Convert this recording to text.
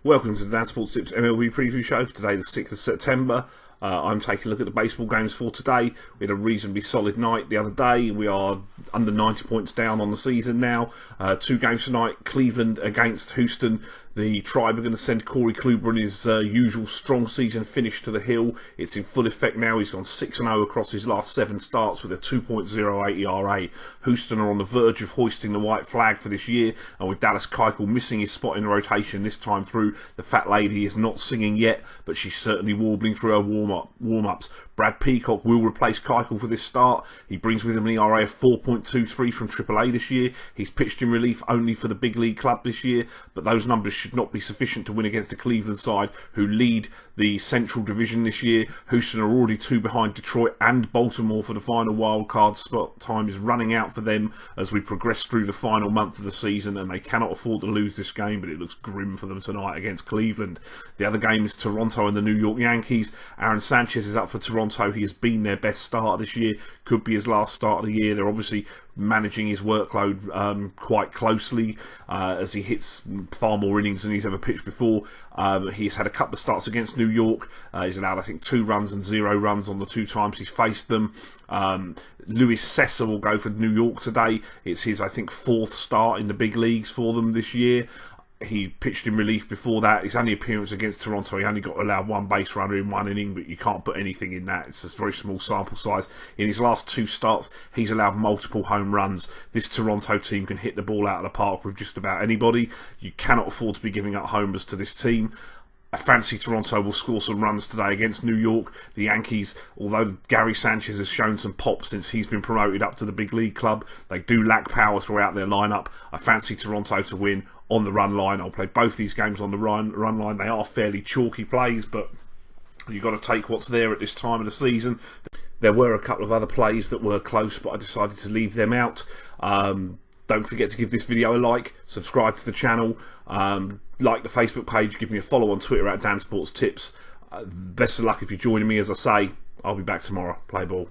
Welcome to the Dan Sports Tips MLB preview show for today, the 6th of September. I'm taking a look at the baseball games for today. We had a reasonably solid night the other day. We are under 90 points down on the season now. 2 games tonight, Cleveland against Houston. The Tribe are going to send Corey Kluber in his usual strong season finish to the hill. It's in full effect now. He's gone 6-0 across his last 7 starts with a 2.08 ERA. Houston are on the verge of hoisting the white flag for this year, and with Dallas Keuchel missing his spot in the rotation this time through, the fat lady is not singing yet, but she's certainly warbling through her warm-ups. Brad Peacock will replace Keuchel for this start. He brings with him an ERA of 4.23 from AAA this year. He's pitched in relief only for the big league club this year, but those numbers should not be sufficient to win against the Cleveland side, who lead the Central Division this year. Houston are already 2 behind Detroit and Baltimore for the final wild card spot. Time is running out for them as we progress through the final month of the season, and they cannot afford to lose this game, but it looks grim for them tonight against Cleveland. The other game is Toronto and the New York Yankees. Aaron Sanchez is up for Toronto. He has been their best starter this year. Could be his last start of the year. They're obviously managing his workload quite closely as he hits far more innings than he's ever pitched before. He's had a couple of starts against New York. He's allowed, I think, 2 runs and 0 runs on the 2 times he's faced them. Luis Sessa will go for New York today. It's his, I think, 4th start in the big leagues for them this year. He pitched in relief before that. His only appearance against Toronto, he only got allowed 1 base runner in 1 inning, but you can't put anything in that. It's a very small sample size. In his last 2 starts, he's allowed multiple home runs. This Toronto team can hit the ball out of the park with just about anybody. You cannot afford to be giving up homers to this team. I fancy Toronto will score some runs today against New York. The Yankees, although Gary Sanchez has shown some pop since he's been promoted up to the big league club, they do lack power throughout their lineup. I fancy Toronto to win on the run line. I'll play both these games on the run line. They are fairly chalky plays, but you've got to take what's there at this time of the season. There were a couple of other plays that were close, but I decided to leave them out. Don't forget to give this video a like, subscribe to the channel, like the Facebook page, give me a follow on Twitter at dansports.tips. Best of luck if you're joining me. As I say, I'll be back tomorrow. Play ball.